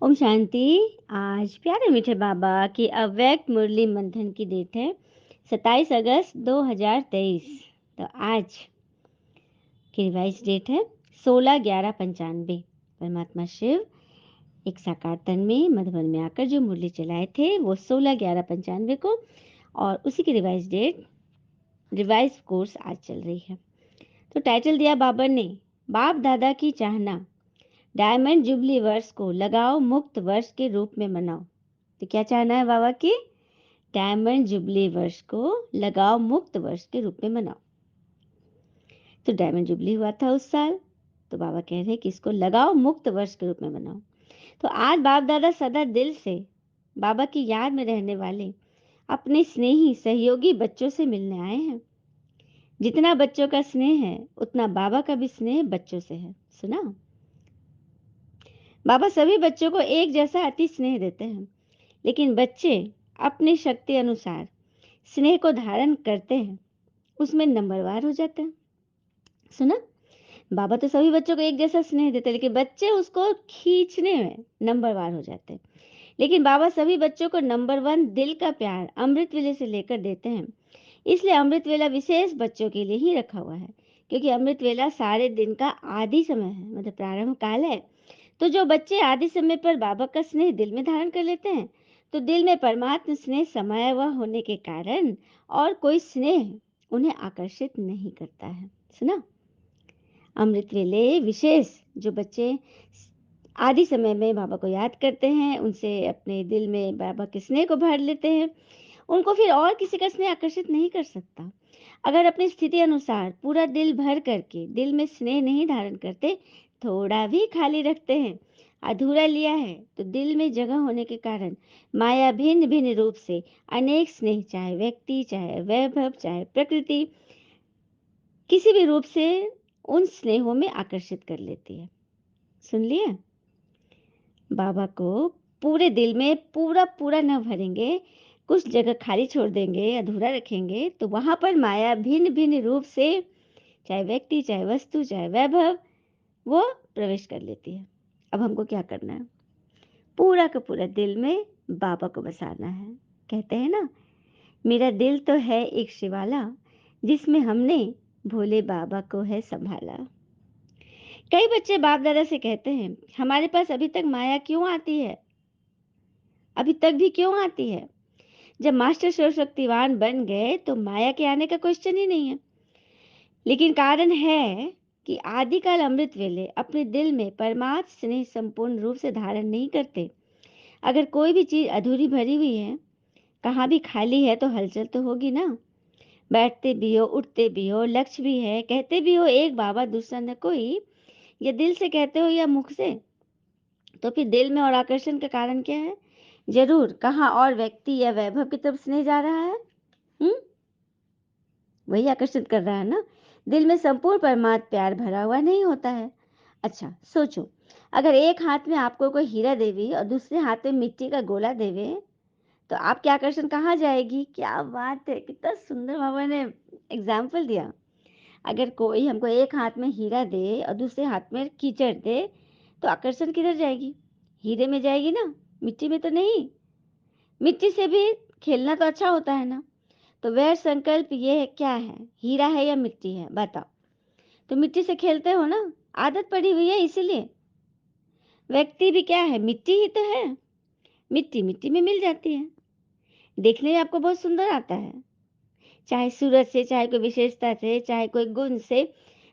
ओम शांति। आज प्यारे मीठे बाबा की अव्यक्त मुरली मंथन की डेट है 27 अगस्त 2023। तो आज की रिवाइज डेट है 16/11/95। परमात्मा शिव एक साकार तन में मधुबन में आकर जो मुरली चलाए थे वो 16/11/95 को, और उसी की रिवाइज कोर्स आज चल रही है। तो टाइटल दिया बाबा ने, बाप दादा की चाहना, डायमंड जुबली वर्ष को लगाओ मुक्त वर्ष के रूप में मनाओ। तो क्या चाहना है बाबा की? डायमंड जुबली वर्ष को लगाओ मुक्त वर्ष के रूप में मनाओ। तो डायमंड जुबली हुआ था उस साल, तो बाबा कह रहे हैं कि इसको लगाओ मुक्त वर्ष के रूप में मनाओ। तो आज बाप दादा सदा दिल से बाबा की याद में रहने वाले अपने स्नेही सहयोगी बच्चों से मिलने आए हैं। जितना बच्चों का स्नेह है उतना बाबा का भी स्नेह बच्चों से है। सुना? बाबा सभी बच्चों को एक जैसा अति स्नेह देते हैं, लेकिन बच्चे अपनी शक्ति अनुसार स्नेह को धारण करते हैं, उसमें नंबरवार हो जाते हैं। सुना? बाबा तो सभी बच्चों को एक जैसा स्नेह देते हैं, लेकिन बच्चे उसको खींचने में नंबरवार हो जाते हैं। लेकिन बाबा सभी बच्चों को नंबर वन दिल का प्यार अमृत वेले से लेकर देते हैं। इसलिए अमृत वेला विशेष बच्चों के लिए ही रखा हुआ है, क्योंकि अमृत वेला सारे दिन का आदि समय है, मतलब प्रारंभ काल है। तो जो बच्चे आदि समय पर बाबा का स्नेह दिल में धारण कर लेते हैं, तो दिल में परमात्मा स्नेह समाया हुआ होने के कारण और कोई स्नेह उन्हें आकर्षित नहीं करता है। सुना? अमृत वेले विशेष जो बच्चे आदि समय में बाबा को याद करते हैं, उनसे अपने दिल में बाबा के स्नेह को भर लेते हैं, उनको फिर और किसी का स्नेह आकर्षित नहीं कर सकता। अगर अपनी स्थिति अनुसार पूरा दिल भर करके दिल में स्नेह नहीं धारण करते, थोड़ा भी खाली रखते हैं, अधूरा लिया है, तो दिल में जगह होने के कारण माया भिन्न भिन्न रूप से अनेक स्नेह, चाहे व्यक्ति, चाहे वैभव, चाहे प्रकृति, किसी भी रूप से उन स्नेहों में आकर्षित कर लेती है। सुन लिया? बाबा को पूरे दिल में पूरा पूरा न भरेंगे, कुछ जगह खाली छोड़ देंगे, अधूरा रखेंगे, तो वहां पर माया भिन्न भिन्न रूप से, चाहे व्यक्ति, चाहे वस्तु, चाहे वैभव, वो प्रवेश कर लेती है। अब हमको क्या करना है? पूरा का पूरा दिल में बाबा को बसाना है। कहते हैं ना, मेरा दिल तो है एक शिवाला, जिसमें हमने भोले बाबा को है संभाला। कई बच्चे बाप दादा से कहते हैं, हमारे पास अभी तक माया क्यों आती है, अभी तक भी क्यों आती है? जब मास्टर सर्वशक्तिवान बन गए तो माया के आने का क्वेश्चन ही नहीं है। लेकिन कारण है कि आदिकाल अमृत वेले अपने दिल में परमात्म स्नेह संपूर्ण रूप से धारण नहीं करते। अगर कोई भी चीज अधूरी भरी हुई है, कहाँ भी खाली है, तो हलचल तो होगी ना। बैठते भी हो, उठते भी हो, लक्ष्य भी है, कहते भी हो एक बाबा दूसरा न कोई, या दिल से कहते हो या मुख से, तो फिर दिल में और आकर्षण का कारण क्या है? जरूर कहाँ और व्यक्ति या वैभव की तरफ स्नेह जा रहा है। हम्म, वही आकर्षित कर रहा है ना। दिल में संपूर्ण परमात्म प्यार भरा हुआ नहीं होता है। अच्छा सोचो, अगर एक हाथ में आपको कोई हीरा देवी और दूसरे हाथ में मिट्टी का गोला देवे, तो आपकी आकर्षण कहाँ जाएगी? क्या बात है, कितना सुंदर बाबा ने एग्जाम्पल दिया। अगर कोई हमको एक हाथ में हीरा दे और दूसरे हाथ में कीचड़ दे, तो आकर्षण किधर जाएगी? हीरे में जाएगी ना, मिट्टी में तो नहीं। मिट्टी से भी खेलना तो अच्छा होता है ना। तो वह संकल्प ये क्या है, हीरा है या मिट्टी है, बताओ? तो मिट्टी से खेलते हो ना, आदत पड़ी हुई है इसीलिए। व्यक्ति भी क्या है, मिट्टी ही तो है। मिट्टी मिट्टी में मिल जाती है, देखने में आपको बहुत सुंदर आता है, चाहे सूरत से, चाहे कोई विशेषता से, चाहे कोई गुण से।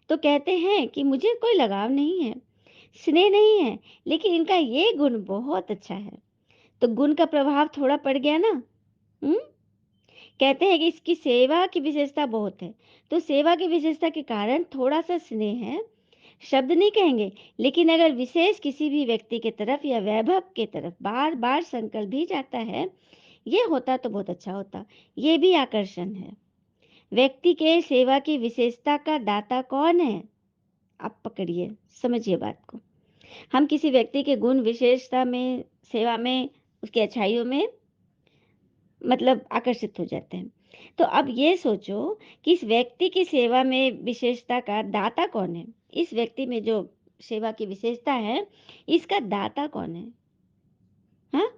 तो कहते हैं कि मुझे कोई लगाव नहीं है, स्नेह नहीं है, लेकिन इनका ये गुण बहुत अच्छा है। तो गुण का प्रभाव थोड़ा पड़ गया ना। हम्म, कहते हैं कि इसकी सेवा की विशेषता बहुत है, तो सेवा की विशेषता के कारण थोड़ा सा स्नेह है, शब्द नहीं कहेंगे। लेकिन अगर विशेष किसी भी व्यक्ति के तरफ या वैभव के तरफ बार बार संकल्प भी जाता है, ये होता तो बहुत अच्छा होता। ये भी आकर्षण है। व्यक्ति के सेवा की विशेषता का दाता कौन है? आप पकड़िए, समझिए बात को। हम किसी व्यक्ति के गुण विशेषता में, सेवा में, उसकी अच्छाइयों में मतलब आकर्षित हो जाते हैं। तो अब ये सोचो कि इस व्यक्ति की सेवा में विशेषता का दाता कौन है? इस व्यक्ति में जो सेवा की विशेषता है, इसका दाता कौन है? हाँ,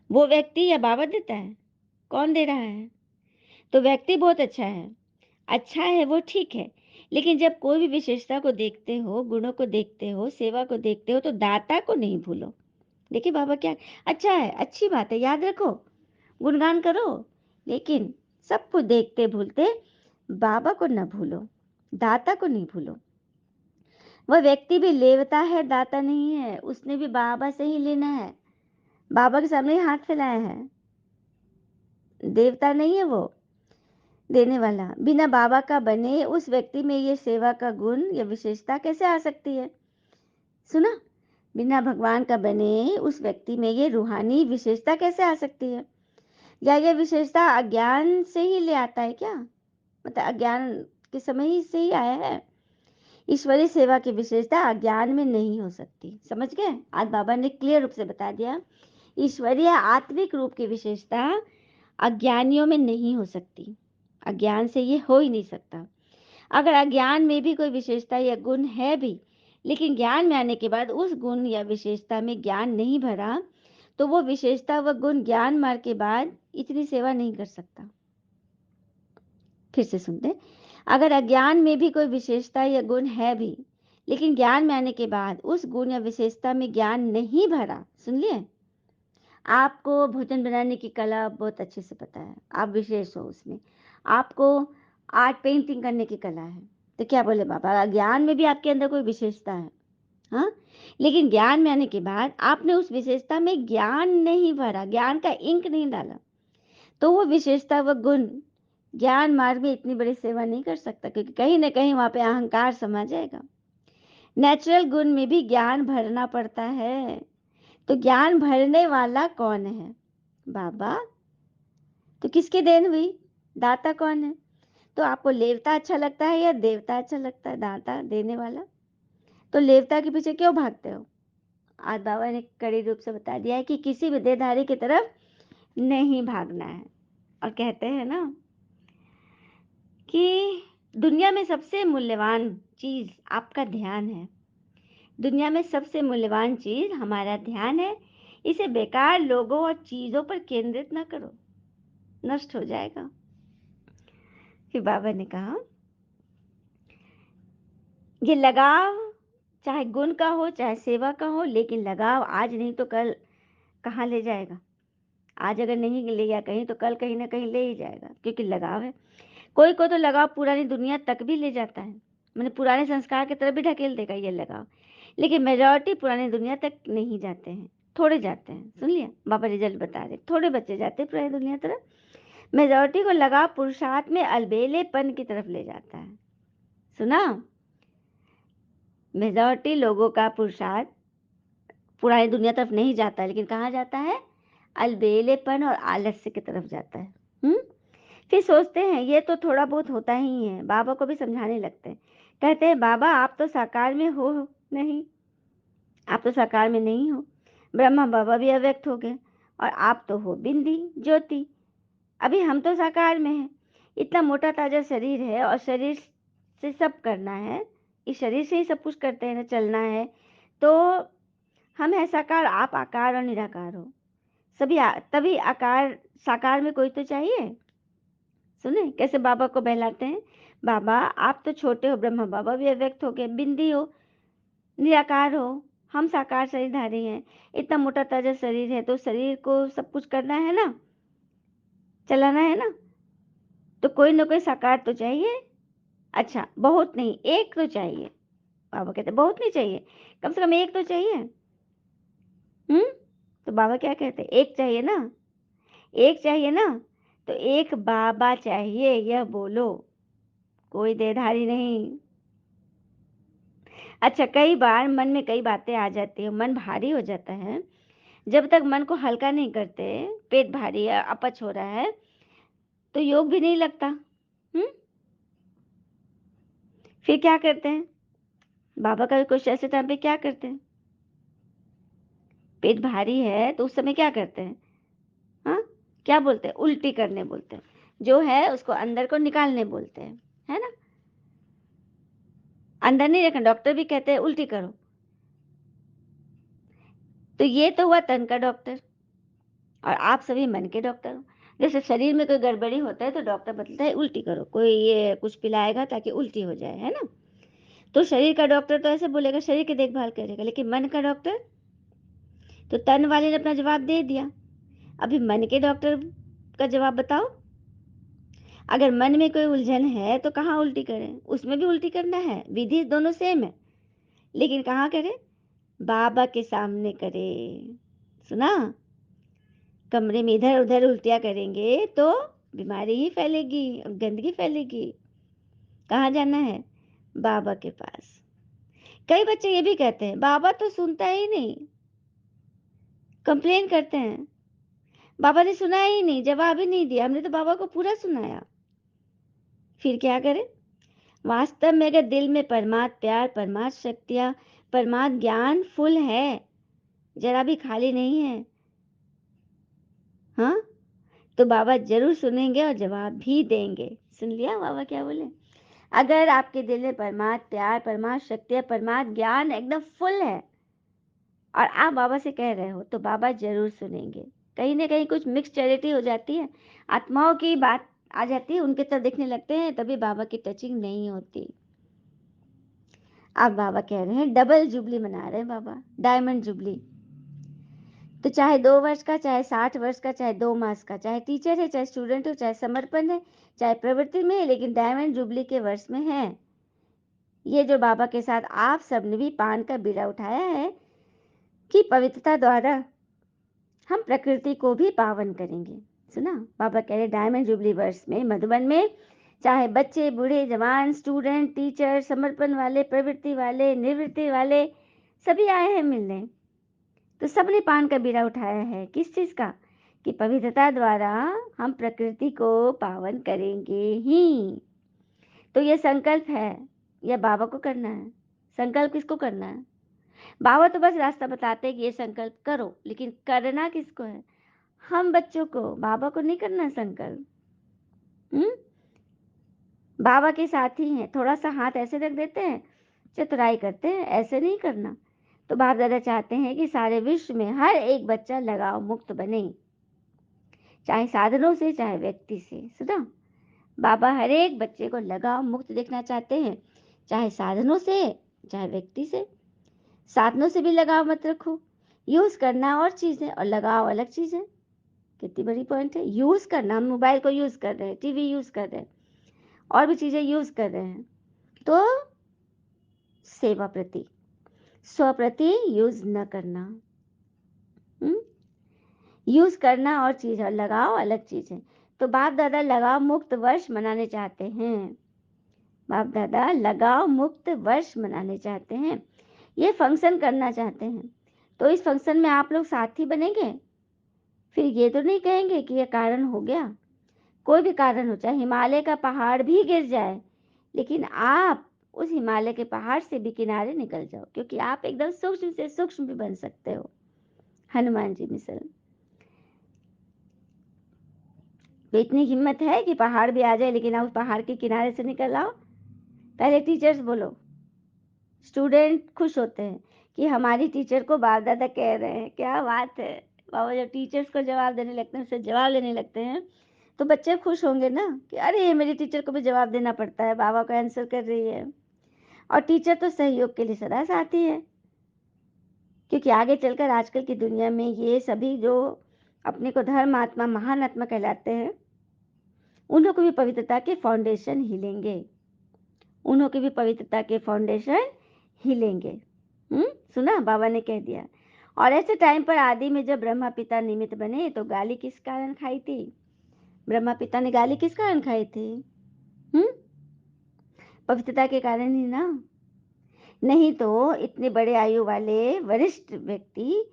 वो व्यक्ति या बाबा देता है? कौन दे रहा है? तो व्यक्ति बहुत अच्छा है वो ठीक है, लेकिन जब कोई भी विशेषता को देखते हो, गुणों को देखते हो, सेवा को देखते हो, तो दाता को नहीं भूलो। देखिए बाबा क्या अच्छा है, अच्छी बात है, याद रखो, गुणगान करो, लेकिन सब कुछ देखते भूलते बाबा को न भूलो, दाता को नहीं भूलो। वह व्यक्ति भी लेवता है, दाता नहीं है, उसने भी बाबा से ही लेना है, बाबा के सामने ही हाथ फैलाया है, देवता नहीं है वो देने वाला। बिना बाबा का बने उस व्यक्ति में ये सेवा का गुण या विशेषता कैसे आ सकती है? सुना, बिना भगवान का बने उस व्यक्ति में ये रूहानी विशेषता कैसे आ सकती है? या ये विशेषता अज्ञान से ही ले आता है क्या? मतलब अज्ञान के समय ही से ही आया है। ईश्वरीय सेवा की विशेषता अज्ञान में नहीं हो सकती, समझ गए? आज बाबा ने क्लियर रूप से बता दिया, ईश्वरीय आत्मिक रूप की विशेषता अज्ञानियों में नहीं हो सकती, अज्ञान से ये हो ही नहीं सकता। अगर अज्ञान में भी कोई विशेषता या गुण है भी, लेकिन ज्ञान में आने के बाद उस गुण या विशेषता में ज्ञान नहीं भरा, तो वो विशेषता व गुण ज्ञान मार्ग के बाद इतनी सेवा नहीं कर सकता। फिर से सुनते, अगर अज्ञान में भी कोई विशेषता या गुण है भी, लेकिन ज्ञान में आने के बाद उस गुण या विशेषता में ज्ञान नहीं भरा, सुन लिए, आपको भोजन बनाने की कला बहुत अच्छे से पता है, आप विशेष हो उसमें, आपको आर्ट पेंटिंग करने की कला है, तो क्या बोले बाबा, ज्ञान में भी आपके अंदर कोई विशेषता है, हाँ, लेकिन ज्ञान में आने के बाद आपने उस विशेषता में ज्ञान नहीं भरा, ज्ञान का इंक नहीं डाला, तो वो विशेषता व गुण ज्ञान मार्ग में इतनी बड़ी सेवा नहीं कर सकता, क्योंकि कहीं ना कहीं वहां पे अहंकार समा जाएगा। नेचुरल गुण में भी ज्ञान भरना पड़ता है, तो ज्ञान भरने वाला कौन है? बाबा। तो किसकी देन हुई? दाता कौन है? तो आपको लेवता अच्छा लगता है या देवता अच्छा लगता है? दाता देने वाला। तो लेवता के पीछे क्यों भागते हो? आज बाबा ने कड़ी रूप से बता दिया है कि किसी भी देहधारी की तरफ नहीं भागना है। और कहते हैं ना कि दुनिया में सबसे मूल्यवान चीज आपका ध्यान है, दुनिया में सबसे मूल्यवान चीज हमारा ध्यान है, इसे बेकार लोगों और चीजों पर केंद्रित ना करो, नष्ट हो जाएगा। फिर बाबा ने कहा, ये लगाव चाहे गुण का हो चाहे सेवा का हो, लेकिन लगाव आज नहीं तो कल कहाँ ले जाएगा? आज अगर नहीं ले गया कहीं तो कल कहीं ना कहीं ले ही जाएगा, क्योंकि लगाव है। कोई को तो लगाव पुरानी दुनिया तक भी ले जाता है, मैंने पुराने संस्कार की तरफ भी ढकेल देगा ये लगाव, लेकिन मेजॉरिटी पुरानी दुनिया तक नहीं जाते हैं, थोड़े जाते हैं। सुन लिया, बाबा रिजल्ट बता रहे, थोड़े बच्चे जाते हैं पुरानी दुनिया तरफ, मेजॉरिटी को लगाव पुरुषार्थ में अलबेलेपन की तरफ ले जाता है। सुना, मेजॉरिटी लोगों का पुरुषार्थ पुरानी दुनिया तरफ नहीं जाता है, लेकिन कहाँ जाता है? अलबेलेपन और आलस्य की तरफ जाता है। फिर सोचते हैं ये तो थोड़ा बहुत होता ही है, बाबा को भी समझाने लगते हैं, कहते हैं बाबा आप तो साकार में हो नहीं, आप तो साकार में नहीं हो, ब्रह्मा बाबा भी अव्यक्त हो गए और आप तो हो बिंदी ज्योति, अभी हम तो साकार में हैं, इतना मोटा ताजा शरीर है और शरीर से सब करना है, इस शरीर से ही सब कुछ करते हैं ना, चलना है, तो हम है साकार, आप आकार और निराकार हो, सभी तभी आकार साकार में कोई तो चाहिए। सुने कैसे बाबा को बहलाते हैं, बाबा आप तो छोटे हो, ब्रह्मा बाबा भी अव्यक्त हो गए, बिंदी हो, निराकार हो, हम साकार शरीरधारी हैं, इतना मोटा ताजा शरीर है तो शरीर को सब कुछ करना है ना, चलाना है ना, तो कोई ना कोई साकार तो चाहिए। अच्छा बहुत नहीं, एक तो चाहिए। बाबा कहते बहुत नहीं चाहिए, कम से कम एक तो चाहिए। हम्म तो बाबा क्या कहते हैं, एक चाहिए ना, एक चाहिए ना, तो एक बाबा चाहिए, यह बोलो, कोई देधारी नहीं। अच्छा कई बार मन में कई बातें आ जाती है, मन भारी हो जाता है, जब तक मन को हल्का नहीं करते, पेट भारी है, अपच हो रहा है, तो योग भी नहीं लगता। हम्म फिर क्या करते हैं बाबा का कुछ ऐसे टाइम पे क्या करते हैं, पेट भारी है तो उस समय क्या करते हैं? हाँ, क्या बोलते हैं? उल्टी करने बोलते हैं, जो है उसको अंदर को निकालने बोलते हैं, है ना, अंदर नहीं रखना, डॉक्टर भी कहते हैं उल्टी करो। तो ये तो हुआ तन का डॉक्टर, और आप सभी मन के डॉक्टर हो। जैसे शरीर में कोई गड़बड़ी होता है तो डॉक्टर बताता है उल्टी करो, कोई ये कुछ पिलाएगा ताकि उल्टी हो जाए, है ना? तो शरीर का डॉक्टर तो ऐसे बोलेगा, शरीर की देखभाल करेगा, लेकिन मन का डॉक्टर, तो तन वाले ने अपना जवाब दे दिया। अभी मन के डॉक्टर का जवाब बताओ। अगर मन में कोई उलझन है तो कहाँ उल्टी करें? उसमें भी उल्टी करना है, विधि दोनों सेम है, लेकिन कहाँ करें? बाबा के सामने करें। सुना? कमरे में इधर उधर उल्टियाँ करेंगे तो बीमारी ही फैलेगी और गंदगी फैलेगी। कहाँ जाना है? बाबा के पास। कई बच्चे ये भी कहते हैं, बाबा तो सुनता ही नहीं, कंप्लेन करते हैं, बाबा ने सुना ही नहीं, जवाब ही नहीं दिया, हमने तो बाबा को पूरा सुनाया। फिर क्या करें? वास्तव में अगर दिल में परमात्म प्यार, परमात्म शक्तियाँ, परमात्म ज्ञान फुल है, जरा भी खाली नहीं है, हाँ, तो बाबा जरूर सुनेंगे और जवाब भी देंगे। सुन लिया बाबा क्या बोले? अगर आपके दिल में परमात्म प्यार, परमात्म शक्तियाँ, परमात्म ज्ञान एकदम फुल है और आप बाबा से कह रहे हो तो बाबा जरूर सुनेंगे। कहीं ना कहीं कुछ मिक्स चैरिटी हो जाती है, आत्माओं की बात आ जाती है, उनके तरफ देखने लगते हैं, तभी बाबा की टचिंग नहीं होती। अब बाबा कह रहे हैं डबल जुबली मना रहे हैं बाबा, डायमंड जुबली। तो चाहे 2 वर्ष का, चाहे 60 वर्ष का, चाहे 2 मास का, चाहे टीचर है, चाहे स्टूडेंट हो, चाहे समर्पण है, चाहे प्रवृत्ति में है, लेकिन डायमंड जुबली के वर्ष में है। ये जो बाबा के साथ आप सबने भी पान का बीड़ा उठाया है कि पवित्रता द्वारा हम प्रकृति को भी पावन करेंगे। सुना? बाबा कह रहे डायमंड जुबली वर्ष में मधुबन में चाहे बच्चे, बूढ़े, जवान, स्टूडेंट, टीचर, समर्पण वाले, प्रवृत्ति वाले, निवृत्ति वाले, सभी आए हैं मिलने। तो सबने पान का बीड़ा उठाया है, किस चीज का? कि पवित्रता द्वारा हम प्रकृति को पावन करेंगे ही। तो ये संकल्प है, यह बाबा को करना है। संकल्प किसको करना है? बाबा तो बस रास्ता बताते हैं कि ये संकल्प करो, लेकिन करना किसको है? हम बच्चों को, बाबा को नहीं करना संकल्प। बाबा के साथ ही हैं, थोड़ा सा हाथ ऐसे रख देते हैं, चतुराई करते हैं, ऐसे नहीं करना। तो बाप दादा चाहते हैं कि सारे विश्व में हर एक बच्चा लगाव मुक्त बने, चाहे साधनों से चाहे व्यक्ति से। सुना? बाबा हर एक बच्चे को लगाव मुक्त देखना चाहते हैं, चाहे साधनों से चाहे व्यक्ति से। साधनों से भी लगाव मत रखो, यूज करना और चीज है और लगाव अलग चीज है। कितनी बड़ी पॉइंट है। यूज करना, हम मोबाइल को यूज कर रहे हैं, टीवी यूज कर रहे हैं, और भी चीजें यूज कर रहे हैं, तो सेवा प्रति, स्व प्रति यूज न करना। यूज करना और चीज है, लगाव अलग चीज है। तो बाप दादा लगाव मुक्त वर्ष मनाने चाहते हैं। बाप दादा लगाव मुक्त वर्ष मनाने चाहते हैं, ये फंक्शन करना चाहते हैं। तो इस फंक्शन में आप लोग साथी बनेंगे। फिर ये तो नहीं कहेंगे कि ये कारण हो गया, कोई भी कारण हो, चाहे हिमालय का पहाड़ भी गिर जाए, लेकिन आप उस हिमालय के पहाड़ से भी किनारे निकल जाओ, क्योंकि आप एकदम सूक्ष्म से सूक्ष्म भी बन सकते हो। हनुमान जी मिसल। तो इतनी हिम्मत है कि पहाड़ भी आ जाए लेकिन आप उस पहाड़ के किनारे से निकल आओ। पहले टीचर्स बोलो, स्टूडेंट खुश होते हैं कि हमारी टीचर को बाप दादा कह रहे हैं, क्या बात है। बाबा जब टीचर्स को जवाब देने लगते हैं, उससे जवाब लेने लगते हैं, तो बच्चे खुश होंगे ना कि अरे मेरी टीचर को भी जवाब देना पड़ता है, बाबा को आंसर कर रही है। और टीचर तो सहयोग के लिए सदा साथी है, क्योंकि आगे चलकर आजकल की दुनिया में ये सभी जो अपने को धर्म आत्मा, महान आत्मा कहलाते हैं, उन्हों को भी पवित्रता के फाउंडेशन हिलेंगे, उन्हों के भी पवित्रता के फाउंडेशन हिलेंगे। सुना? बाबा ने कह दिया। और ऐसे टाइम पर आदि में जब ब्रह्मा पिता निमित्त बने तो गाली किस कारण खाई थी? ब्रह्मा पिता ने गाली किस कारण खाई थी? पवित्रता के कारण ही ना। नहीं तो इतने बड़े आयु वाले वरिष्ठ व्यक्ति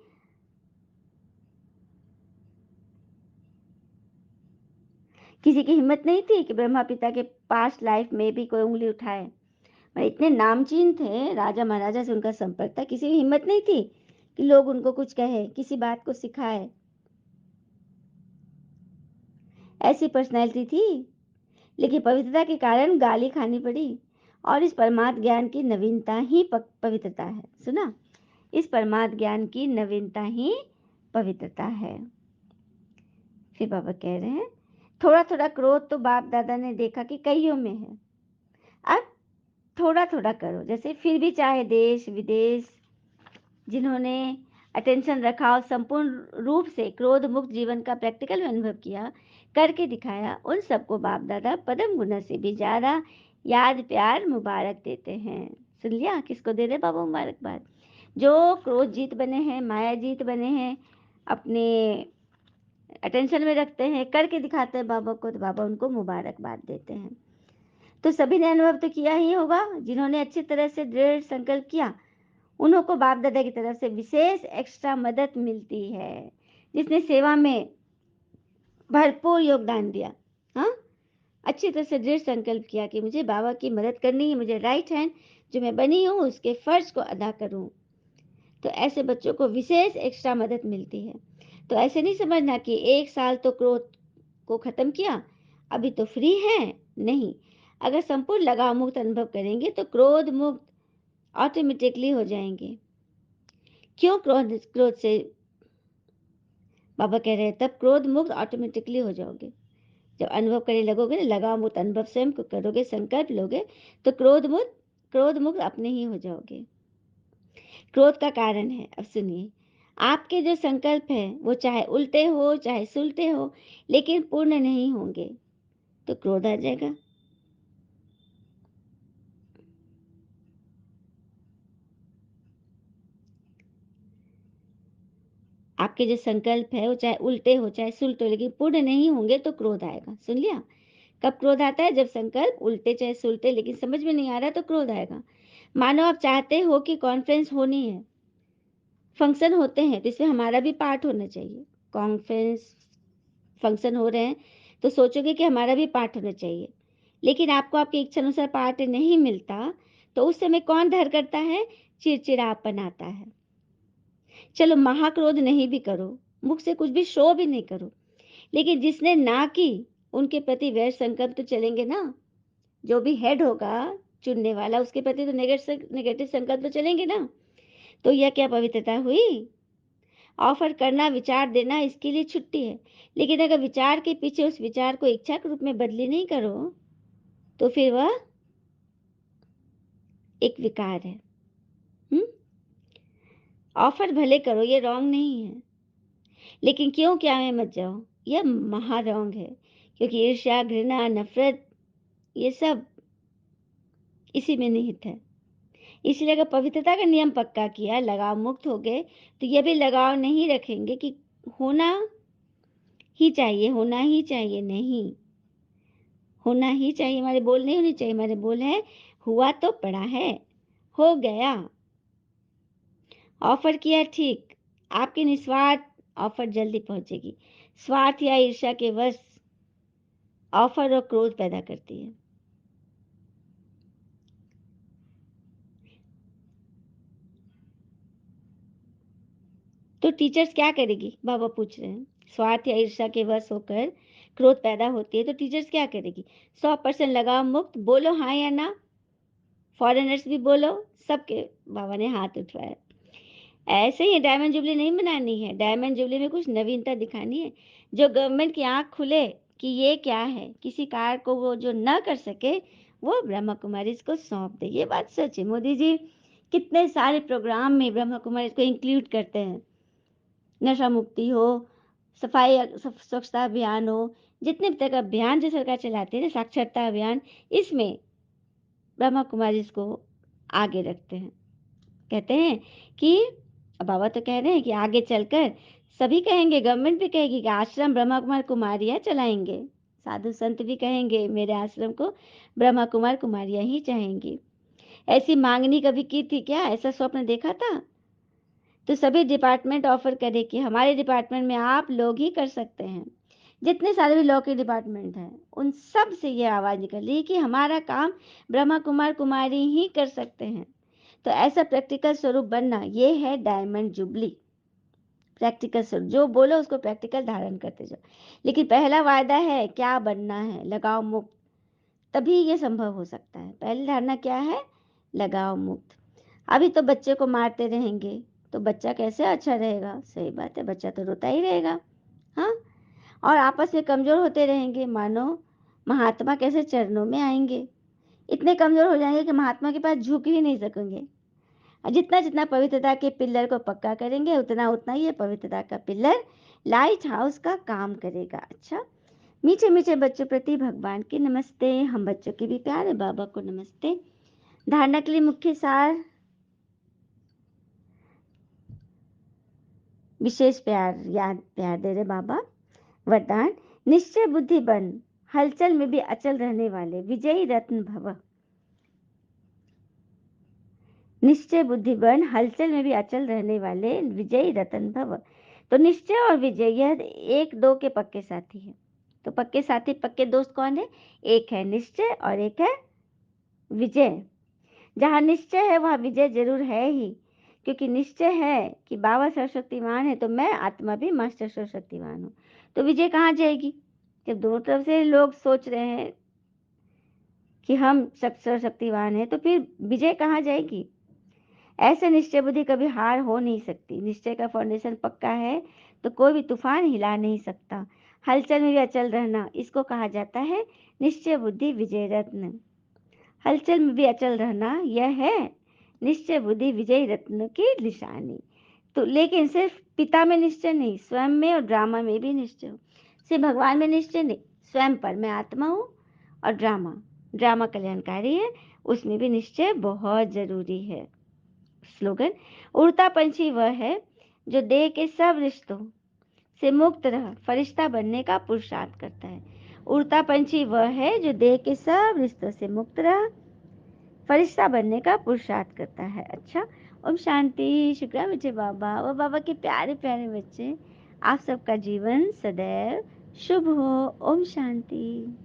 किसी की हिम्मत नहीं थी कि ब्रह्मा पिता के पास्ट लाइफ में भी कोई उंगली उठाए। इतने नामचीन थे, राजा महाराजा से उनका संपर्क था, किसी की हिम्मत नहीं थी कि लोग उनको कुछ कहे, किसी बात को सिखाए। ऐसी पर्सनैलिटी थी, लेकिन पवित्रता के कारण गाली खानी पड़ी। और इस परमात्म ज्ञान की नवीनता ही पवित्रता है। सुना? इस परमार्थ ज्ञान की नवीनता ही पवित्रता है। फिर बाबा कह रहे हैं, थोड़ा थोड़ा क्रोध तो बाप दादा ने देखा कि कईयों में है। अब थोड़ा थोड़ा करो, जैसे फिर भी चाहे देश विदेश जिन्होंने अटेंशन रखा और संपूर्ण रूप से क्रोध मुक्त जीवन का प्रैक्टिकल अनुभव किया, करके दिखाया, उन सबको बाप दादा परम गुना से भी ज्यादा याद प्यार मुबारक देते हैं। सुन लिया, किसको दे रहे बाबा मुबारकबाद? जो क्रोध जीत बने हैं, माया जीत बने हैं, अपने अटेंशन में रखते हैं, करके दिखाते हैं बाबा को, तो बाबा उनको मुबारकबाद देते हैं। तो सभी ने अनुभव तो किया ही होगा, जिन्होंने अच्छी तरह से दृढ़ संकल्प किया उन्हों को बाप दादा की तरफ से विशेष एक्स्ट्रा मदद मिलती है। जिसने सेवा में भरपूर योगदान दिया, हाँ, अच्छी तरह से दृढ़ संकल्प किया कि मुझे बाबा की मदद करनी है, मुझे राइट हैंड जो मैं बनी हूँ उसके फर्ज को अदा करूँ, तो ऐसे बच्चों को विशेष एक्स्ट्रा मदद मिलती है। तो ऐसे नहीं समझना कि 1 साल तो क्रोध को खत्म किया, अभी तो फ्री है, नहीं। अगर संपूर्ण लगाव मुक्त अनुभव करेंगे तो क्रोध मुक्त ऑटोमेटिकली हो जाएंगे। क्यों क्रोध क्रोध से बाबा कह रहे हैं, तब क्रोध मुक्त ऑटोमेटिकली हो जाओगे। जब अनुभव करने लगोगे ना, लगाव मुक्त अनुभव स्वयं को करोगे, संकल्प लोगे, तो क्रोध मुक्त अपने ही हो जाओगे। क्रोध का कारण है, अब सुनिए, आपके जो संकल्प है वो चाहे उल्टे हो चाहे सुलटे हो, लेकिन पूर्ण नहीं होंगे तो क्रोध आ जाएगा। आपके जो संकल्प है वो चाहे उल्टे हो चाहे सुलटे हो, लेकिन पूर्ण नहीं होंगे तो क्रोध आएगा। सुन लिया? कब क्रोध आता है? जब संकल्प उल्टे चाहे सुलटे लेकिन समझ में नहीं आ रहा तो क्रोध आएगा। मानो आप चाहते हो कि कॉन्फ्रेंस होनी है, फंक्शन होते हैं, तो इसमें हमारा भी पार्ट होना चाहिए। कॉन्फ्रेंस फंक्शन हो रहे हैं तो सोचोगे कि हमारा भी पार्ट होना चाहिए, लेकिन आपको आपकी इच्छा अनुसार पार्ट नहीं मिलता, तो उस समय कौन धर करता है? चिड़चिड़ापन आता है। चलो महाक्रोध नहीं भी करो, मुख से कुछ भी शो भी नहीं करो, लेकिन जिसने ना की उनके प्रति वैर संकल्प तो चलेंगे ना। जो भी हेड होगा चुनने वाला, उसके प्रति तो नेगेटिव संकल्प तो चलेंगे ना। तो यह क्या पवित्रता हुई? ऑफर करना, विचार देना, इसके लिए छुट्टी है, लेकिन अगर विचार के पीछे उस विचार को इच्छा के रूप में बदली नहीं करो तो फिर वह एक विकार है। हम्म ऑफर भले करो, ये रॉन्ग नहीं है, लेकिन क्यों क्या में मत जाओ, यह महा रॉन्ग है। क्योंकि ईर्ष्या, घृणा, नफरत, ये सब इसी में निहित है। इसलिए अगर पवित्रता का नियम पक्का किया, लगाव मुक्त हो गए, तो यह भी लगाव नहीं रखेंगे कि होना ही चाहिए, होना ही चाहिए, नहीं, होना ही चाहिए। हमारे बोल नहीं होनी चाहिए, हमारे बोल है हुआ तो पड़ा है, हो गया। ऑफर किया, ठीक, आपकी निस्वार्थ ऑफर जल्दी पहुंचेगी। स्वार्थ या ईर्ष्या के वश ऑफर और क्रोध पैदा करती है। तो टीचर्स क्या करेगी, बाबा पूछ रहे हैं। स्वार्थ या ईर्ष्या के वश होकर क्रोध पैदा होती है, तो टीचर्स क्या करेगी? 100% लगाव मुक्त, बोलो हाँ या ना, फॉरेनर्स भी बोलो, सबके बाबा ने हाथ उठवाया। ऐसे ही डायमंड जुबली नहीं मनानी है, डायमंड जुबली में कुछ नवीनता दिखानी है। जो गवर्नमेंट की आंख खुले कि ये क्या है, किसी कार को वो जो न कर सके वो ब्रह्मा कुमारी को सौंप दे। ये बात सच है, मोदी जी कितने सारे प्रोग्राम में ब्रह्मा कुमारी को इंक्लूड करते हैं। नशा मुक्ति हो, सफाई स्वच्छता अभियान हो, जितने भी तक अभियान जो सरकार चलाती है ना, साक्षरता अभियान, इसमें ब्रह्मा कुमारी को आगे रखते हैं। कहते हैं कि बाबा तो कह रहे हैं कि आगे चलकर सभी कहेंगे, गवर्नमेंट भी कहेगी कि आश्रम ब्रह्मा कुमार कुमारियाँ चलाएंगे, साधु संत भी कहेंगे मेरे आश्रम को ब्रह्मा कुमार कुमारियाँ ही चाहेंगी। ऐसी मांगनी कभी की थी क्या? ऐसा स्वप्न देखा था? तो सभी डिपार्टमेंट ऑफर करे कि हमारे डिपार्टमेंट में आप लोग ही कर सकते हैं। जितने सारे भी लॉ के डिपार्टमेंट हैं उन सब से ये आवाज़ निकली कि हमारा काम ब्रह्मा कुमार कुमारी ही कर सकते हैं। तो ऐसा प्रैक्टिकल स्वरूप बनना, ये है डायमंड जुबली। प्रैक्टिकल स्वरूप, जो बोलो उसको प्रैक्टिकल धारण करते जाओ। लेकिन पहला वायदा है, क्या बनना है? लगाव मुक्त, तभी ये संभव हो सकता है। पहली धारणा क्या है? लगाव मुक्त। अभी तो बच्चे को मारते रहेंगे, तो बच्चा कैसे अच्छा रहेगा? सही बात है, बच्चा तो रोता ही रहेगा। हाँ, और आपस में कमज़ोर होते रहेंगे, मानो महात्मा कैसे चरणों में आएँगे। इतने कमज़ोर हो जाएँगे कि महात्मा के पास झुक ही नहीं सकेंगे। जितना-जितना पवित्रता के पिल्लर को पक्का करेंगे, उतना-उतना ये पवित्रता का पिल्लर लाइट हाउस का काम करेगा। अच्छा, मीठे-मीठे बच्चों प्रति भगवान की नमस्ते, हम बच्चों के भी प्यारे बाबा को नमस्ते। धारणा के लिए मुख्य सार, विशेष प्यार दे रहे बाबा। वरदान, निश्चय बुद्धि बन, हलचल में भी अचल रहने वाले विजयी रत्न भव। निश्चय बुद्धि बन, हलचल में भी अचल रहने वाले विजयी रतन भव। तो निश्चय और विजय यह एक दो के पक्के साथी हैं। तो पक्के साथी, पक्के दोस्त कौन है? एक है निश्चय और एक है विजय। जहाँ निश्चय है वहाँ विजय जरूर है ही, क्योंकि निश्चय है कि बाबा सर्वशक्तिमान है तो मैं आत्मा भी मास्टर सर्वशक्तिमान हूँ। तो विजय कहाँ जाएगी? जब दोनों तरफ से लोग सोच रहे हैं कि हम सर्वशक्तिवान हैं, तो फिर विजय कहाँ जाएगी? ऐसे निश्चय बुद्धि कभी हार हो नहीं सकती। निश्चय का फाउंडेशन पक्का है तो कोई भी तूफान हिला नहीं सकता। हलचल में भी अचल रहना, इसको कहा जाता है निश्चय बुद्धि विजय रत्न। हलचल में भी अचल रहना, यह है निश्चय बुद्धि विजय रत्न की निशानी। तो लेकिन सिर्फ पिता में निश्चय नहीं, स्वयं में और ड्रामा में भी निश्चय हो। सिर्फ भगवान में निश्चय नहीं, स्वयं पर, मैं आत्मा हूँ और ड्रामा ड्रामा कल्याणकारी है, उसमें भी निश्चय बहुत जरूरी है। स्लोगन, उड़ता पंछी वह है जो देह के सब रिश्तों से मुक्त रह फरिश्ता बनने का पुरुषार्थ करता है। उड़ता पंछी वह है जो देह के सब रिश्तों से मुक्त रह फरिश्ता बनने का पुरुषार्थ करता है। अच्छा, ओम शांति। शुक्ला मुझे बाबा और बाबा के प्यारे प्यारे बच्चे, आप सबका जीवन सदैव शुभ हो। ओम शांति।